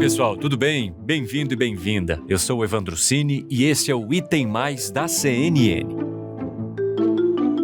pessoal, tudo bem? Bem-vindo e bem-vinda. Eu sou o Evandro Cini e esse é o Item Mais da CNN.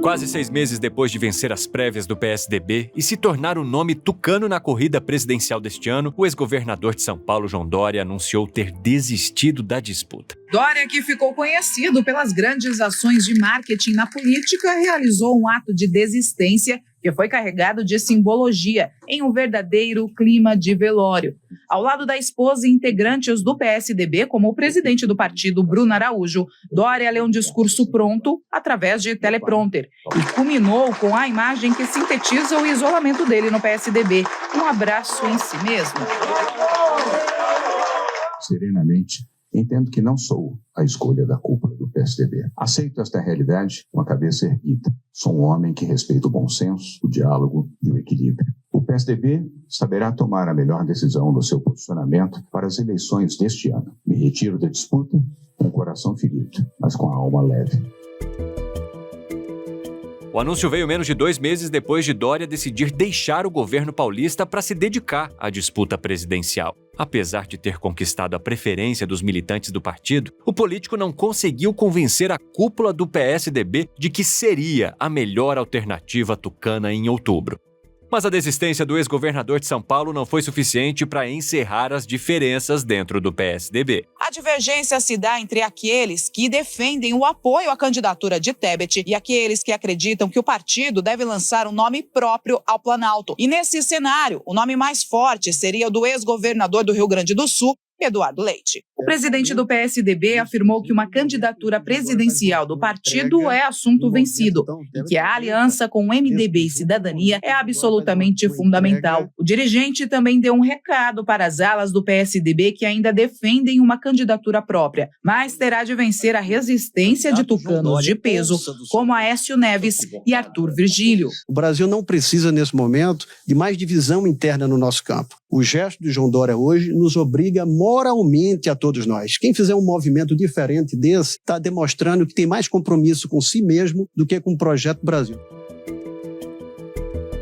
Quase 6 meses depois de vencer as prévias do PSDB e se tornar o nome tucano na corrida presidencial deste ano, o ex-governador de São Paulo, João Dória, anunciou ter desistido da disputa. Dória, que ficou conhecido pelas grandes ações de marketing na política, realizou um ato de desistência que foi carregado de simbologia, em um verdadeiro clima de velório. Ao lado da esposa e integrantes do PSDB, como o presidente do partido, Bruno Araújo, Dória leu um discurso pronto através de teleprompter e culminou com a imagem que sintetiza o isolamento dele no PSDB, um abraço em si mesmo. Serenamente, entendo que não sou a escolha da cúpula do PSDB. Aceito esta realidade com a cabeça erguida. Sou um homem que respeita o bom senso, o diálogo e o equilíbrio. O PSDB saberá tomar a melhor decisão no seu posicionamento para as eleições deste ano. Me retiro da disputa com o coração ferido, mas com a alma leve. O anúncio veio menos de 2 meses depois de Dória decidir deixar o governo paulista para se dedicar à disputa presidencial. Apesar de ter conquistado a preferência dos militantes do partido, o político não conseguiu convencer a cúpula do PSDB de que seria a melhor alternativa tucana em outubro. Mas a desistência do ex-governador de São Paulo não foi suficiente para encerrar as diferenças dentro do PSDB. A divergência se dá entre aqueles que defendem o apoio à candidatura de Tebet e aqueles que acreditam que o partido deve lançar um nome próprio ao Planalto. E nesse cenário, o nome mais forte seria o do ex-governador do Rio Grande do Sul, Eduardo Leite. O presidente do PSDB afirmou que uma candidatura presidencial do partido é assunto vencido e que a aliança com o MDB e Cidadania é absolutamente fundamental. O dirigente também deu um recado para as alas do PSDB que ainda defendem uma candidatura própria, mas terá de vencer a resistência de tucanos de peso, como Aécio Neves e Arthur Virgílio. O Brasil não precisa, nesse momento, de mais divisão interna no nosso campo. O gesto de João Dória hoje nos obriga moralmente a todos nós. Quem fizer um movimento diferente desse está demonstrando que tem mais compromisso com si mesmo do que com o Projeto Brasil.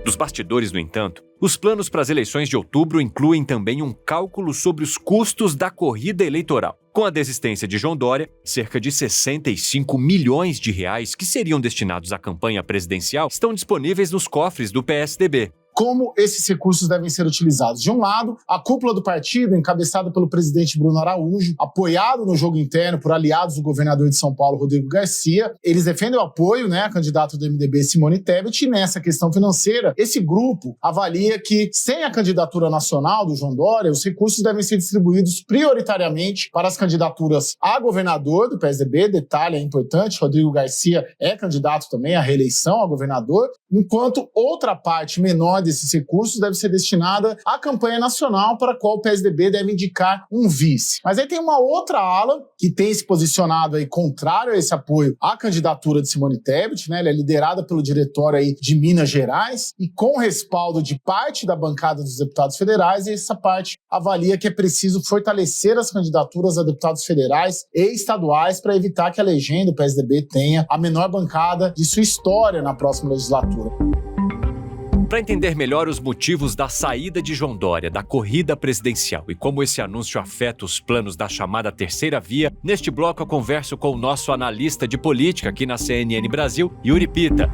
Dos bastidores, no entanto, os planos para as eleições de outubro incluem também um cálculo sobre os custos da corrida eleitoral. Com a desistência de João Dória, cerca de 65 milhões de reais que seriam destinados à campanha presidencial estão disponíveis nos cofres do PSDB. Como esses recursos devem ser utilizados? De um lado, a cúpula do partido, encabeçada pelo presidente Bruno Araújo, apoiado no jogo interno por aliados do governador de São Paulo, Rodrigo Garcia, eles defendem o apoio, a candidato do MDB, Simone Tebet, e nessa questão financeira, esse grupo avalia que, sem a candidatura nacional do João Dória, os recursos devem ser distribuídos prioritariamente para as candidaturas a governador do PSDB, detalhe é importante, Rodrigo Garcia é candidato também à reeleição a governador, enquanto outra parte menor desses recursos deve ser destinada à campanha nacional para a qual o PSDB deve indicar um vice. Mas aí tem uma outra ala que tem se posicionado aí contrário a esse apoio à candidatura de Simone Tebet, Ela é liderada pelo diretório aí de Minas Gerais e com respaldo de parte da bancada dos deputados federais, e essa parte avalia que é preciso fortalecer as candidaturas a deputados federais e estaduais para evitar que a legenda do PSDB tenha a menor bancada de sua história na próxima legislatura. Para entender melhor os motivos da saída de João Dória da corrida presidencial e como esse anúncio afeta os planos da chamada terceira via, neste bloco eu converso com o nosso analista de política aqui na CNN Brasil, Yuri Pita.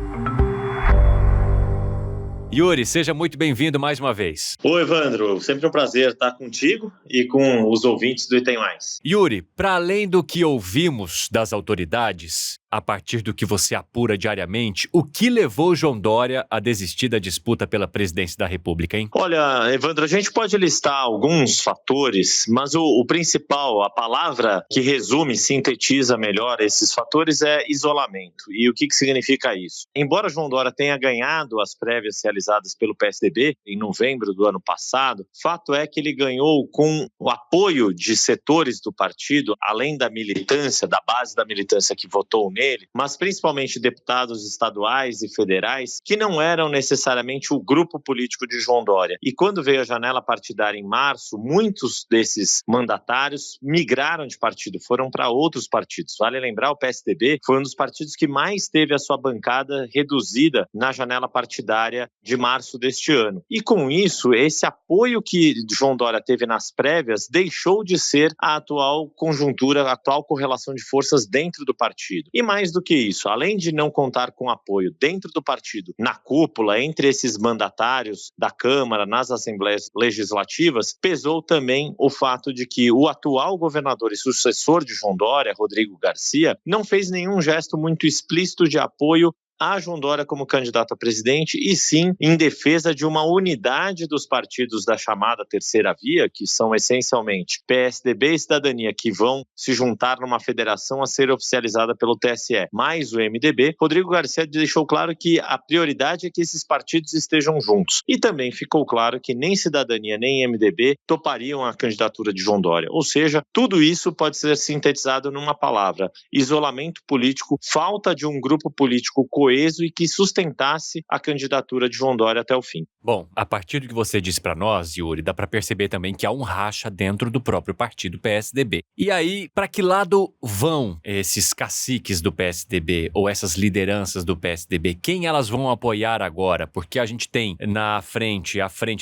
Yuri, seja muito bem-vindo mais uma vez. Oi, Evandro. Sempre um prazer estar contigo e com os ouvintes do Item Mais. Yuri, para além do que ouvimos das autoridades, a partir do que você apura diariamente, o que levou João Dória a desistir da disputa pela presidência da República, hein? Olha, Evandro, a gente pode listar alguns fatores, mas o principal, a palavra que resume, sintetiza melhor esses fatores é isolamento. E o que significa isso? Embora João Dória tenha ganhado as prévias realizadas pelo PSDB em novembro do ano passado, fato é que ele ganhou com o apoio de setores do partido, além da militância, da base da militância que votou nele, nele, mas principalmente deputados estaduais e federais que não eram necessariamente o grupo político de João Dória. E quando veio a janela partidária em março, muitos desses mandatários migraram de partido, foram para outros partidos. Vale lembrar, o PSDB foi um dos partidos que mais teve a sua bancada reduzida na janela partidária de março deste ano. E com isso, esse apoio que João Dória teve nas prévias deixou de ser a atual conjuntura, a atual correlação de forças dentro do partido. E mais do que isso, além de não contar com apoio dentro do partido, na cúpula, entre esses mandatários da Câmara, nas assembleias legislativas, pesou também o fato de que o atual governador e sucessor de João Dória, Rodrigo Garcia, não fez nenhum gesto muito explícito de apoio a João Dória como candidato a presidente, e sim em defesa de uma unidade dos partidos da chamada terceira via, que são essencialmente PSDB e Cidadania, que vão se juntar numa federação a ser oficializada pelo TSE, mais o MDB. Rodrigo Garcia deixou claro que a prioridade é que esses partidos estejam juntos. E também ficou claro que nem Cidadania nem MDB topariam a candidatura de João Dória. Ou seja, tudo isso pode ser sintetizado numa palavra: isolamento político, falta de um grupo político coeso e que sustentasse a candidatura de João Dória até o fim. Bom, a partir do que você disse para nós, Yuri, dá para perceber também que há um racha dentro do próprio partido PSDB. E aí, para que lado vão esses caciques do PSDB ou essas lideranças do PSDB? Quem elas vão apoiar agora? Porque a gente tem à frente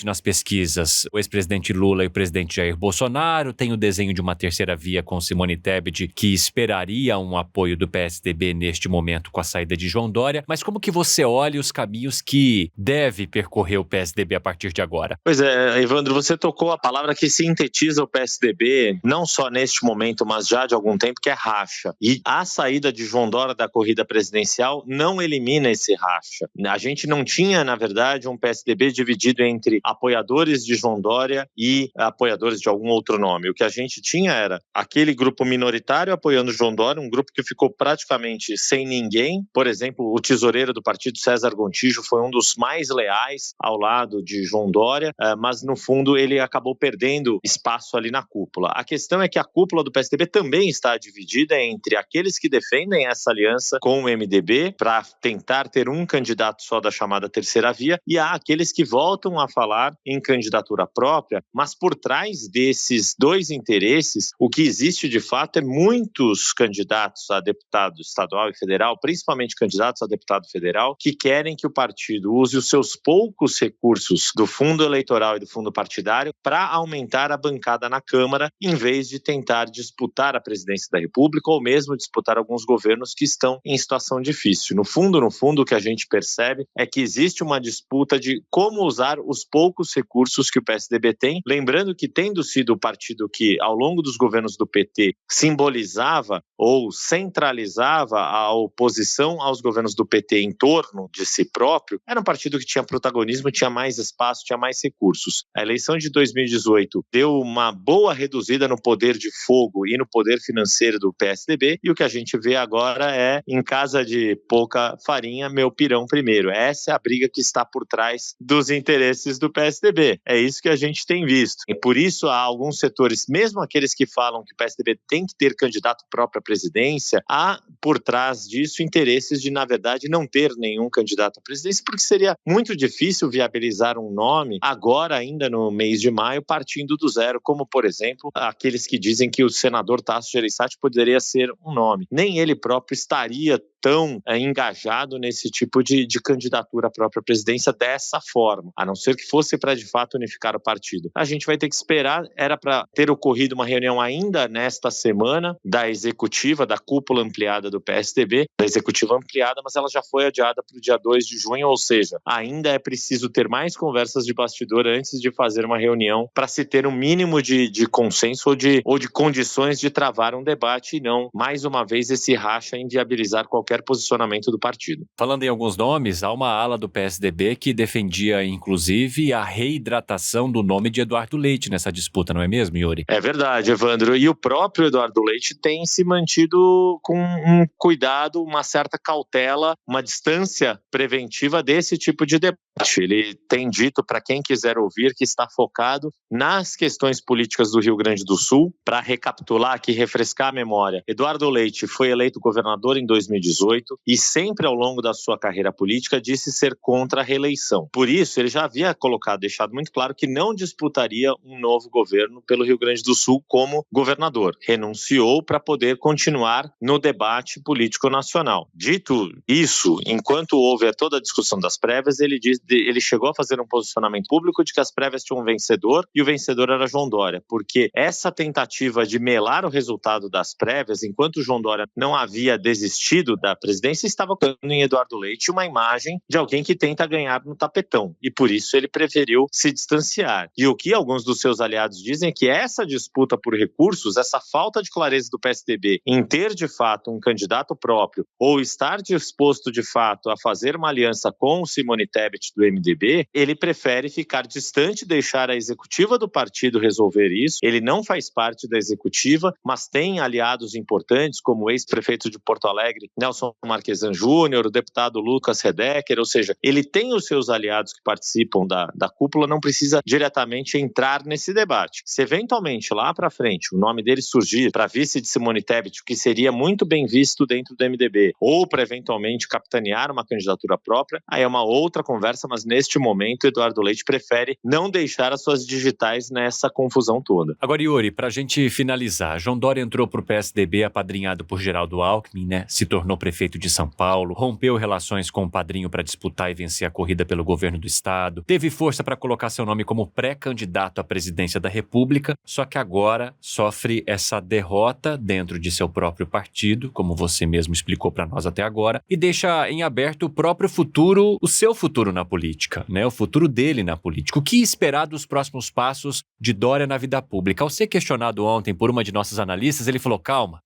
nas pesquisas, o ex-presidente Lula e o presidente Jair Bolsonaro, tem o desenho de uma terceira via com Simone Tebet, que esperaria um apoio do PSDB neste momento com a saída de João Dória. Mas como que você olha os caminhos que deve percorrer o PSDB a partir de agora? Pois é, Evandro, você tocou a palavra que sintetiza o PSDB, não só neste momento, mas já de algum tempo, que é racha. E a saída de João Dória da corrida presidencial não elimina esse racha. A gente não tinha, na verdade, um PSDB dividido entre apoiadores de João Dória e apoiadores de algum outro nome. O que a gente tinha era aquele grupo minoritário apoiando João Dória, um grupo que ficou praticamente sem ninguém. Por exemplo, o tesoureiro do partido, César Gontijo, foi um dos mais leais ao lado de João Dória, mas no fundo ele acabou perdendo espaço ali na cúpula. A questão é que a cúpula do PSDB também está dividida entre aqueles que defendem essa aliança com o MDB para tentar ter um candidato só da chamada terceira via, e há aqueles que voltam a falar em candidatura própria, mas por trás desses dois interesses, o que existe de fato é muitos candidatos a deputado estadual e federal, principalmente candidatos a deputado federal, que querem que o partido use os seus poucos recursos do fundo eleitoral e do fundo partidário para aumentar a bancada na Câmara, em vez de tentar disputar a presidência da República ou mesmo disputar alguns governos que estão em situação difícil. No fundo, o que a gente percebe é que existe uma disputa de como usar os poucos recursos que o PSDB tem, lembrando que, tendo sido o partido que, ao longo dos governos do PT, simbolizava ou centralizava a oposição aos governos do PT em torno de si próprio, era um partido que tinha protagonismo, tinha mais espaço, tinha mais recursos. A eleição de 2018 deu uma boa reduzida no poder de fogo e no poder financeiro do PSDB, e o que a gente vê agora é, em casa de pouca farinha, meu pirão primeiro. Essa é a briga que está por trás dos interesses do PSDB. É isso que a gente tem visto. E por isso há alguns setores, mesmo aqueles que falam que o PSDB tem que ter candidato próprio à presidência, há por trás disso interesses de, na verdade, não ter nenhum candidato à presidência, porque seria muito difícil viabilizar um nome agora, ainda no mês de maio, partindo do zero, como, por exemplo, aqueles que dizem que o senador Tasso Gereissati poderia ser um nome. Nem ele próprio estaria tão engajado nesse tipo de candidatura à própria presidência dessa forma, a não ser que fosse para, de fato, unificar o partido. A gente vai ter que esperar. Era para ter ocorrido uma reunião ainda nesta semana da executiva, da cúpula ampliada do PSDB, da executiva ampliada, mas ela já foi adiada para o dia 2 de junho, ou seja, ainda é preciso ter mais conversas de bastidor antes de fazer uma reunião para se ter um mínimo de consenso ou de condições de travar um debate e não, mais uma vez, esse racha inviabilizar qualquer posicionamento do partido. Falando em alguns nomes, há uma ala do PSDB que defendia, inclusive, a reidratação do nome de Eduardo Leite nessa disputa, não é mesmo, Yuri? É verdade, Evandro. E o próprio Eduardo Leite tem se mantido com um cuidado, uma certa cautela fala uma distância preventiva desse tipo de debate. Ele tem dito para quem quiser ouvir que está focado nas questões políticas do Rio Grande do Sul. Para recapitular aqui, refrescar a memória, Eduardo Leite foi eleito governador em 2018 e sempre ao longo da sua carreira política disse ser contra a reeleição. Por isso, ele já havia deixado muito claro que não disputaria um novo governo pelo Rio Grande do Sul como governador. Renunciou para poder continuar no debate político nacional. Dito isso, enquanto houve toda a discussão das prévias, ele chegou a fazer um posicionamento público de que as prévias tinham um vencedor e o vencedor era João Dória, porque essa tentativa de melar o resultado das prévias, enquanto João Dória não havia desistido da presidência, estava colocando em Eduardo Leite uma imagem de alguém que tenta ganhar no tapetão, e por isso ele preferiu se distanciar. E o que alguns dos seus aliados dizem é que essa disputa por recursos, essa falta de clareza do PSDB em ter de fato um candidato próprio ou estar disposto de fato a fazer uma aliança com o Simone Tebet do MDB, ele prefere ficar distante, deixar a executiva do partido resolver isso. Ele não faz parte da executiva, mas tem aliados importantes, como o ex-prefeito de Porto Alegre, Nelson Marquesan Júnior, o deputado Lucas Redecker, ou seja, ele tem os seus aliados que participam da cúpula, não precisa diretamente entrar nesse debate. Se eventualmente lá para frente o nome dele surgir para vice de Simone Tebet, o que seria muito bem visto dentro do MDB, ou para eventualmente capitanear uma candidatura própria, aí é uma outra conversa, mas neste momento Eduardo Leite prefere não deixar as suas digitais nessa confusão toda. Agora, Yuri, para a gente finalizar, João Dória entrou para o PSDB apadrinhado por Geraldo Alckmin, né? Se tornou prefeito de São Paulo, rompeu relações com o padrinho para disputar e vencer a corrida pelo governo do estado, teve força para colocar seu nome como pré-candidato à presidência da República, só que agora sofre essa derrota dentro de seu próprio partido, como você mesmo explicou para nós até agora, e deixa em aberto o próprio futuro, o seu futuro na política, né? O futuro dele na política. O que esperar dos próximos passos de Dória na vida pública? Ao ser questionado ontem por uma de nossas analistas, ele falou: calma.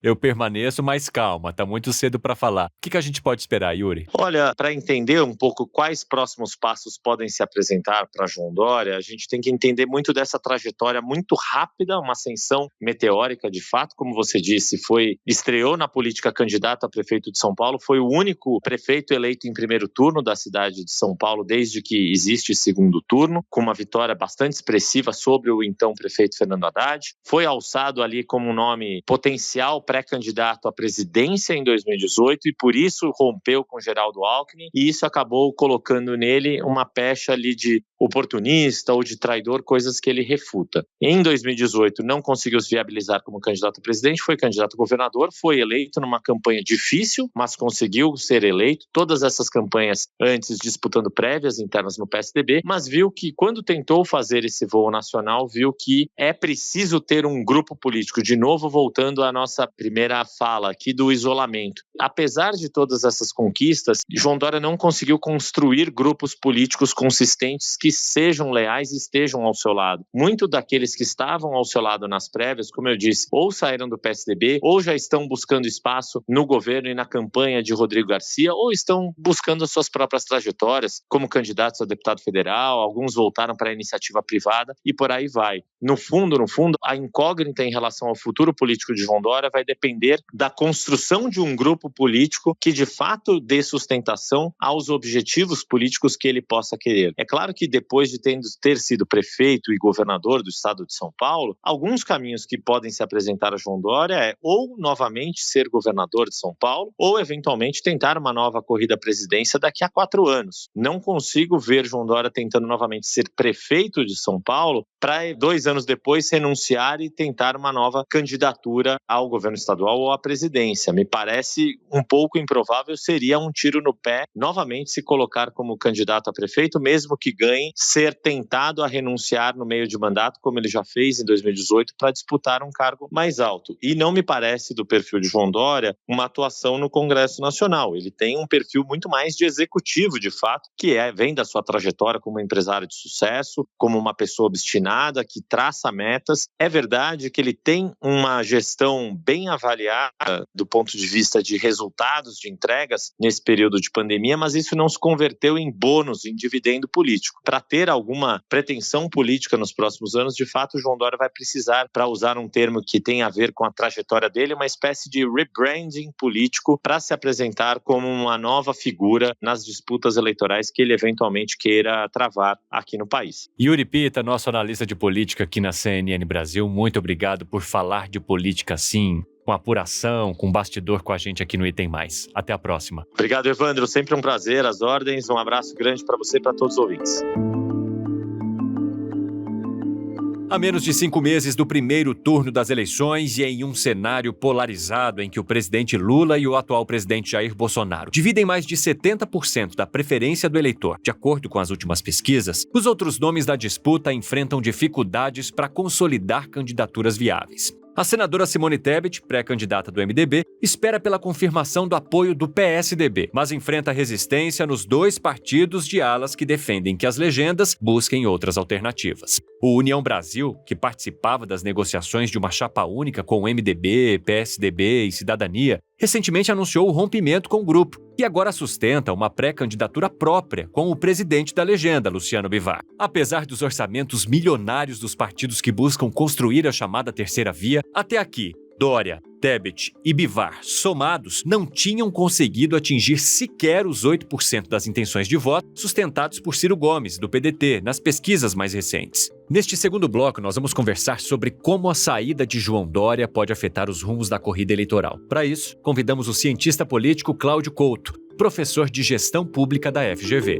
Eu permaneço, mas calma, tá muito cedo para falar. O que a gente pode esperar, Yuri? Olha, para entender um pouco quais próximos passos podem se apresentar para João Dória, a gente tem que entender muito dessa trajetória muito rápida, uma ascensão meteórica de fato, como você disse, estreou na política candidato a prefeito de São Paulo, foi o único prefeito eleito em primeiro turno da cidade de São Paulo desde que existe segundo turno, com uma vitória bastante expressiva sobre o então prefeito Fernando Haddad. Foi alçado ali como um nome potencial pré-candidato à presidência em 2018 e por isso rompeu com Geraldo Alckmin, e isso acabou colocando nele uma pecha ali de oportunista ou de traidor, coisas que ele refuta. Em 2018 não conseguiu se viabilizar como candidato a presidente, foi candidato a governador, foi eleito numa campanha difícil, mas conseguiu ser eleito, todas essas campanhas antes disputando prévias internas no PSDB, mas viu que quando tentou fazer esse voo nacional, viu que é preciso ter um grupo político, de novo voltando à nossa primeira fala aqui do isolamento. Apesar de todas essas conquistas, João Dória não conseguiu construir grupos políticos consistentes que sejam leais e estejam ao seu lado. Muito daqueles que estavam ao seu lado nas prévias, como eu disse, ou saíram do PSDB, ou já estão buscando espaço no governo e na campanha de Rodrigo Garcia, ou estão buscando as suas próprias trajetórias, como candidatos a deputado federal, alguns voltaram para a iniciativa privada e por aí vai. No fundo, a incógnita em relação ao futuro político de João Dória vai depender da construção de um grupo político que de fato dê sustentação aos objetivos políticos que ele possa querer. É claro que depois de ter sido prefeito e governador do estado de São Paulo, alguns caminhos que podem se apresentar a João Dória é ou novamente ser governador de São Paulo ou eventualmente tentar uma nova corrida à presidência daqui a 4 anos. Não consigo ver João Dória tentando novamente ser prefeito de São Paulo para 2 anos depois renunciar e tentar uma nova candidatura ao governo estadual ou à presidência. Me parece um pouco improvável, seria um tiro no pé novamente se colocar como candidato a prefeito, mesmo que ganhe, ser tentado a renunciar no meio de mandato, como ele já fez em 2018, para disputar um cargo mais alto. E não me parece, do perfil de João Dória, uma atuação no Congresso Nacional. Ele tem um perfil muito mais de executivo, de fato, que vem da sua trajetória como empresário de sucesso, como uma pessoa obstinada, que traça metas. É verdade que ele tem uma gestão bem avaliada do ponto de vista de resultados de entregas nesse período de pandemia, mas isso não se converteu em bônus, em dividendo político. Para ter alguma pretensão política nos próximos anos, de fato, o João Dória vai precisar, para usar um termo que tem a ver com a trajetória dele, uma espécie de rebranding político para se apresentar como uma nova figura nas disputas eleitorais que ele eventualmente queira travar aqui no país. Yuri Pita, nosso analista de política aqui na CNN Brasil, muito obrigado por falar de política assim, com apuração, com bastidor com a gente aqui no Item Mais. Até a próxima. Obrigado, Evandro. Sempre um prazer, as ordens. Um abraço grande para você e para todos os ouvintes. A menos de 5 meses do primeiro turno das eleições e em um cenário polarizado em que o presidente Lula e o atual presidente Jair Bolsonaro dividem mais de 70% da preferência do eleitor, de acordo com as últimas pesquisas, os outros nomes da disputa enfrentam dificuldades para consolidar candidaturas viáveis. A senadora Simone Tebet, pré-candidata do MDB, espera pela confirmação do apoio do PSDB, mas enfrenta resistência nos 2 partidos de alas que defendem que as legendas busquem outras alternativas. O União Brasil, que participava das negociações de uma chapa única com o MDB, PSDB e Cidadania, recentemente anunciou o rompimento com o grupo e agora sustenta uma pré-candidatura própria com o presidente da legenda, Luciano Bivar. Apesar dos orçamentos milionários dos partidos que buscam construir a chamada terceira via, até aqui, Dória, Tebet e Bivar, somados, não tinham conseguido atingir sequer os 8% das intenções de voto sustentados por Ciro Gomes, do PDT, nas pesquisas mais recentes. Neste segundo bloco, nós vamos conversar sobre como a saída de João Dória pode afetar os rumos da corrida eleitoral. Para isso, convidamos o cientista político Cláudio Couto, professor de Gestão Pública da FGV.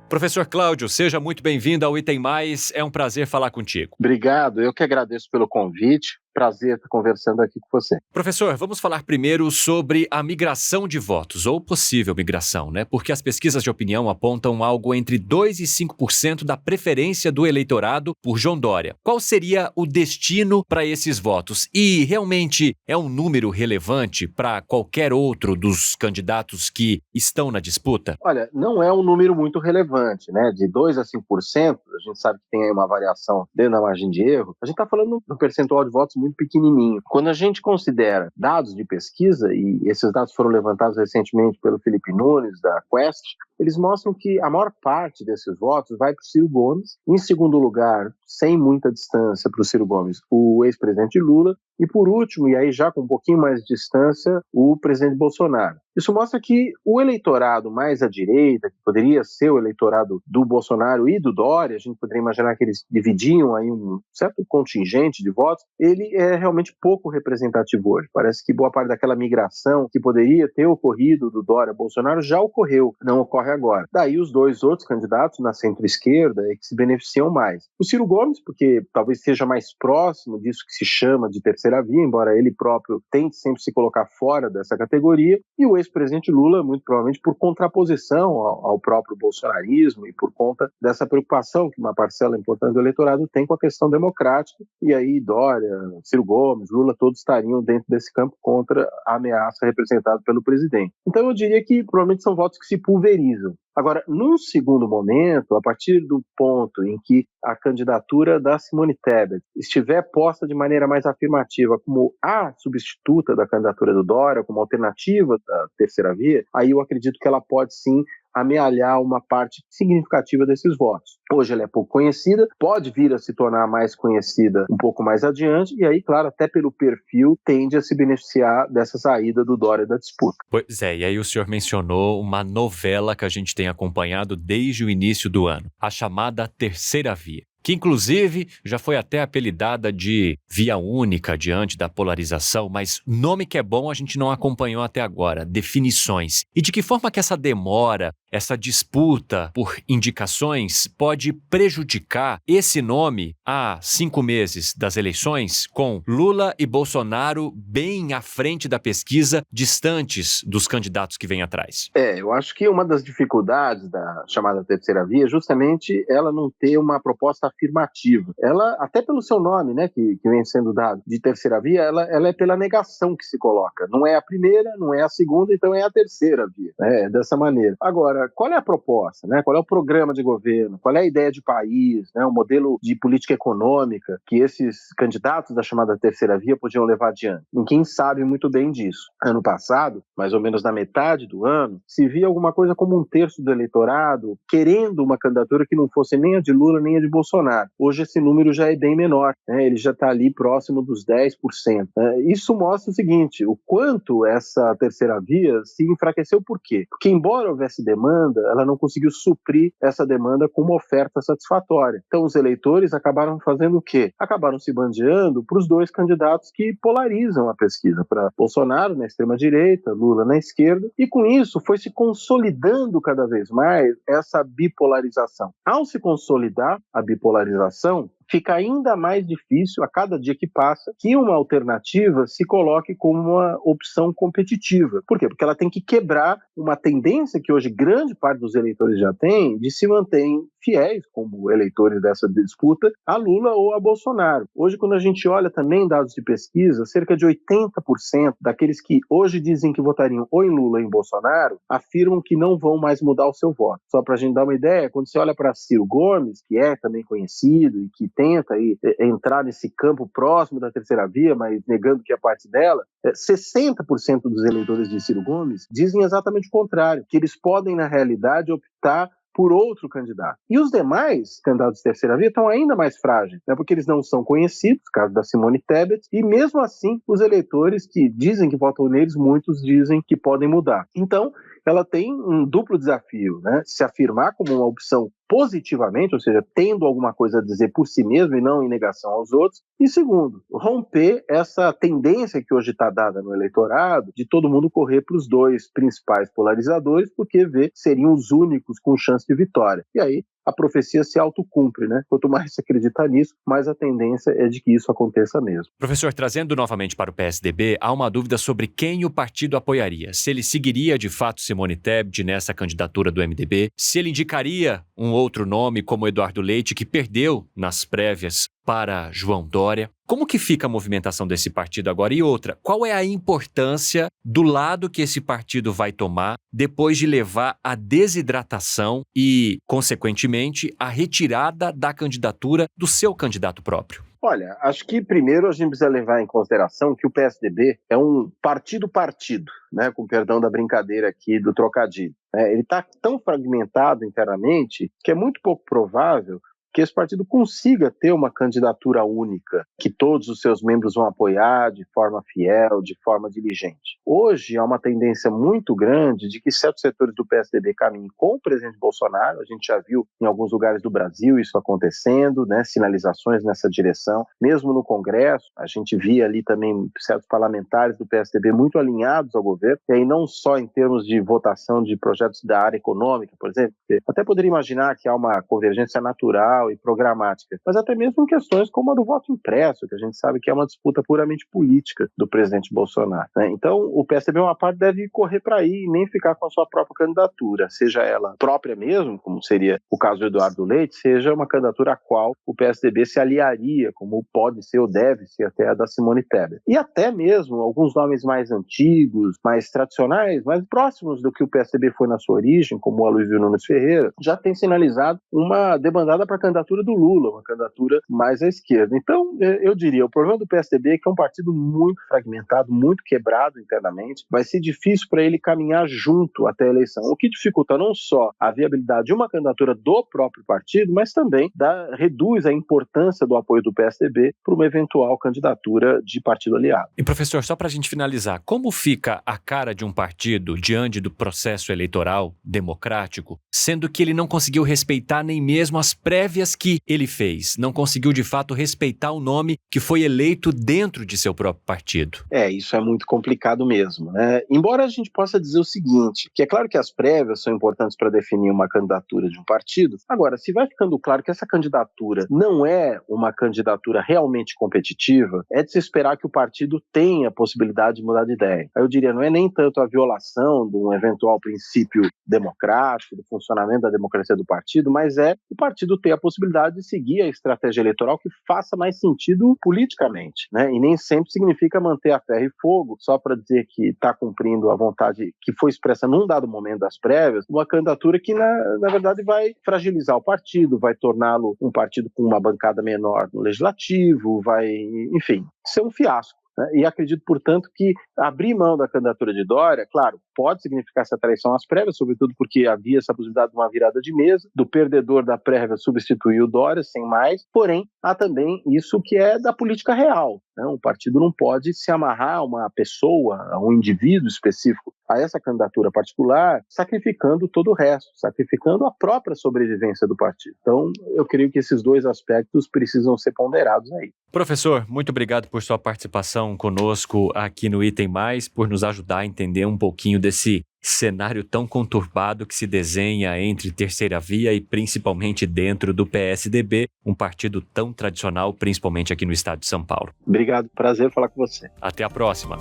Professor Cláudio, seja muito bem-vindo ao Item Mais, é um prazer falar contigo. Obrigado, eu que agradeço pelo convite. Prazer estar conversando aqui com você. Professor, vamos falar primeiro sobre a migração de votos, ou possível migração, né? Porque as pesquisas de opinião apontam algo entre 2% e 5% da preferência do eleitorado por João Dória. Qual seria o destino para esses votos? E realmente é um número relevante para qualquer outro dos candidatos que estão na disputa? Olha, não é um número muito relevante, né? De 2% a 5%, a gente sabe que tem aí uma variação dentro da margem de erro. A gente está falando de um percentual de votos muito pequenininho. Quando a gente considera dados de pesquisa, e esses dados foram levantados recentemente pelo Felipe Nunes, da Quest, eles mostram que a maior parte desses votos vai para o Ciro Gomes, em segundo lugar, sem muita distância para o Ciro Gomes, o ex-presidente Lula, e por último, e aí já com um pouquinho mais de distância, o presidente Bolsonaro. Isso mostra que o eleitorado mais à direita, que poderia ser o eleitorado do Bolsonaro e do Dória, a gente poderia imaginar que eles dividiam aí um certo contingente de votos, ele é realmente pouco representativo hoje. Parece que boa parte daquela migração que poderia ter ocorrido do Dória a Bolsonaro já ocorreu, não ocorre agora. Daí os 2 outros candidatos na centro-esquerda é que se beneficiam mais. O Ciro Gomes, porque talvez seja mais próximo disso que se chama de terceira via, embora ele próprio tente sempre se colocar fora dessa categoria, e o ex-presidente Lula, muito provavelmente por contraposição ao próprio bolsonarismo e por conta dessa preocupação que uma parcela importante do eleitorado tem com a questão democrática, e aí Dória, Ciro Gomes, Lula, todos estariam dentro desse campo contra a ameaça representada pelo presidente. Então eu diria que provavelmente são votos que se pulverizam. Agora, num segundo momento, a partir do ponto em que a candidatura da Simone Tebet estiver posta de maneira mais afirmativa como a substituta da candidatura do Dória, como alternativa da terceira via, aí eu acredito que ela pode sim amealhar uma parte significativa desses votos. Hoje ela é pouco conhecida, pode vir a se tornar mais conhecida um pouco mais adiante, e aí, claro, até pelo perfil, tende a se beneficiar dessa saída do Dória da disputa. Pois é, e aí o senhor mencionou uma novela que a gente tem acompanhado desde o início do ano, a chamada Terceira Via, que inclusive já foi até apelidada de via única diante da polarização, mas nome que é bom a gente não acompanhou até agora, definições. E de que forma que essa demora, essa disputa por indicações pode prejudicar esse nome há 5 meses das eleições, com Lula e Bolsonaro bem à frente da pesquisa, distantes dos candidatos que vêm atrás? Eu acho que uma das dificuldades da chamada terceira via é justamente ela não ter uma proposta afirmativa. Ela, até pelo seu nome, né, que vem sendo dado de terceira via, ela é pela negação que se coloca. Não é a primeira, não é a segunda, então é a terceira via. É dessa maneira. Agora, qual é a proposta, né? Qual é o programa de governo? Qual é a ideia de país, né? O modelo de política econômica que esses candidatos da chamada terceira via podiam levar adiante? Ninguém sabe muito bem disso. Ano passado, mais ou menos na metade do ano, se via alguma coisa como 1/3 do eleitorado querendo uma candidatura que não fosse nem a de Lula nem a de Bolsonaro. Hoje esse número já é bem menor, né? Ele já está ali próximo dos 10%. Isso mostra o seguinte, o quanto essa terceira via se enfraqueceu. Por quê? Porque embora houvesse demanda, ela não conseguiu suprir essa demanda com uma oferta satisfatória. Então os eleitores acabaram fazendo o quê? Acabaram se bandeando para os dois candidatos que polarizam a pesquisa, para Bolsonaro na extrema-direita, Lula na esquerda, e com isso foi se consolidando cada vez mais essa bipolarização. Ao se consolidar a bipolarização, fica ainda mais difícil, a cada dia que passa, que uma alternativa se coloque como uma opção competitiva. Por quê? Porque ela tem que quebrar uma tendência que hoje grande parte dos eleitores já tem, de se manterem fiéis, como eleitores dessa disputa, a Lula ou a Bolsonaro. Hoje, quando a gente olha também dados de pesquisa, cerca de 80% daqueles que hoje dizem que votariam ou em Lula ou em Bolsonaro, afirmam que não vão mais mudar o seu voto. Só para a gente dar uma ideia, quando você olha para Ciro Gomes, que é também conhecido e que tenta aí entrar nesse campo próximo da terceira via, mas negando que é parte dela, 60% dos eleitores de Ciro Gomes dizem exatamente o contrário, que eles podem, na realidade, optar por outro candidato. E os demais candidatos de terceira via estão ainda mais frágeis, né, porque eles não são conhecidos, caso da Simone Tebet, e mesmo assim, os eleitores que dizem que votam neles, muitos dizem que podem mudar. Então, ela tem um duplo desafio, né? Se afirmar como uma opção positivamente, ou seja, tendo alguma coisa a dizer por si mesmo e não em negação aos outros. E segundo, romper essa tendência que hoje está dada no eleitorado de todo mundo correr para os dois principais polarizadores, porque vê que seriam os únicos com chance de vitória. E aí a profecia se autocumpre, né? Quanto mais se acredita nisso, mais a tendência é de que isso aconteça mesmo. Professor, trazendo novamente para o PSDB, há uma dúvida sobre quem o partido apoiaria. Se ele seguiria de fato Simone Tebet nessa candidatura do MDB, se ele indicaria um outro nome como Eduardo Leite, que perdeu nas prévias para João Dória. Como que fica a movimentação desse partido agora? E outra, qual é a importância do lado que esse partido vai tomar depois de levar a desidratação e, consequentemente, a retirada da candidatura do seu candidato próprio? Olha, acho que primeiro a gente precisa levar em consideração que o PSDB é um partido-partido, né, com perdão da brincadeira aqui do trocadilho. Ele está tão fragmentado internamente que é muito pouco provável que esse partido consiga ter uma candidatura única, que todos os seus membros vão apoiar de forma fiel, de forma diligente. Hoje há uma tendência muito grande de que certos setores do PSDB caminhem com o presidente Bolsonaro. A gente já viu em alguns lugares do Brasil isso acontecendo, né, sinalizações nessa direção. Mesmo no Congresso, a gente via ali também certos parlamentares do PSDB muito alinhados ao governo, e aí não só em termos de votação de projetos da área econômica, por exemplo, até poderia imaginar que há uma convergência natural e programática, mas até mesmo em questões como a do voto impresso, que a gente sabe que é uma disputa puramente política do presidente Bolsonaro, né? Então, o PSDB, uma parte, deve correr para aí e nem ficar com a sua própria candidatura, seja ela própria mesmo, como seria o caso do Eduardo Leite, seja uma candidatura a qual o PSDB se aliaria, como pode ser ou deve ser até a da Simone Tebet. E até mesmo alguns nomes mais antigos, mais tradicionais, mais próximos do que o PSDB foi na sua origem, como o Aloysio Nunes Ferreira, já tem sinalizado uma debandada para a candidatura do Lula, uma candidatura mais à esquerda. Então, eu diria, o problema do PSDB é que é um partido muito fragmentado, muito quebrado internamente, vai ser difícil para ele caminhar junto até a eleição, o que dificulta não só a viabilidade de uma candidatura do próprio partido, mas também reduz a importância do apoio do PSDB para uma eventual candidatura de partido aliado. E professor, só para a gente finalizar, como fica a cara de um partido diante do processo eleitoral democrático, sendo que ele não conseguiu respeitar nem mesmo as prévias que ele fez, não conseguiu de fato respeitar o nome que foi eleito dentro de seu próprio partido? Isso é muito complicado mesmo, né? Embora a gente possa dizer o seguinte, que é claro que as prévias são importantes para definir uma candidatura de um partido. Agora, se vai ficando claro que essa candidatura não é uma candidatura realmente competitiva, é de se esperar que o partido tenha a possibilidade de mudar de ideia. Aí eu diria, não é nem tanto a violação de um eventual princípio democrático, do funcionamento da democracia do partido, mas é o partido ter a possibilidade possibilidade de seguir a estratégia eleitoral que faça mais sentido politicamente, né? E nem sempre significa manter a ferro e fogo só para dizer que está cumprindo a vontade que foi expressa num dado momento das prévias, uma candidatura que, na verdade, vai fragilizar o partido, vai torná-lo um partido com uma bancada menor no legislativo, vai, enfim, ser um fiasco. E acredito, portanto, que abrir mão da candidatura de Dória, claro, pode significar essa traição às prévias, sobretudo porque havia essa possibilidade de uma virada de mesa, do perdedor da prévia substituir o Dória, sem mais, porém, há também isso que é da política real. Um partido não pode se amarrar a uma pessoa, a um indivíduo específico, a essa candidatura particular, sacrificando todo o resto, sacrificando a própria sobrevivência do partido. Então, eu creio que esses dois aspectos precisam ser ponderados aí. Professor, muito obrigado por sua participação conosco aqui no Item Mais, por nos ajudar a entender um pouquinho desse cenário tão conturbado que se desenha entre Terceira Via e principalmente dentro do PSDB, um partido tão tradicional, principalmente aqui no estado de São Paulo. Obrigado, prazer falar com você. Até a próxima.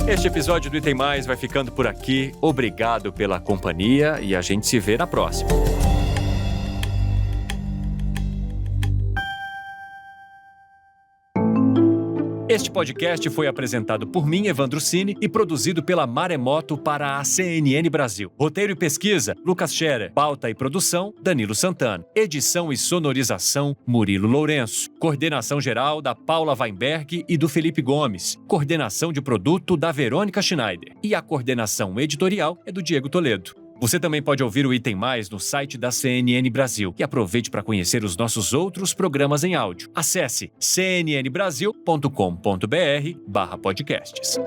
Este episódio do Item Mais vai ficando por aqui. Obrigado pela companhia e a gente se vê na próxima. Este podcast foi apresentado por mim, Evandro Cini, e produzido pela Maremoto para a CNN Brasil. Roteiro e pesquisa, Lucas Scherer. Pauta e produção, Danilo Santana. Edição e sonorização, Murilo Lourenço. Coordenação geral da Paula Weinberg e do Felipe Gomes. Coordenação de produto da Verônica Schneider. E a coordenação editorial é do Diego Toledo. Você também pode ouvir o Item Mais no site da CNN Brasil e aproveite para conhecer os nossos outros programas em áudio. Acesse cnnbrasil.com.br/podcasts.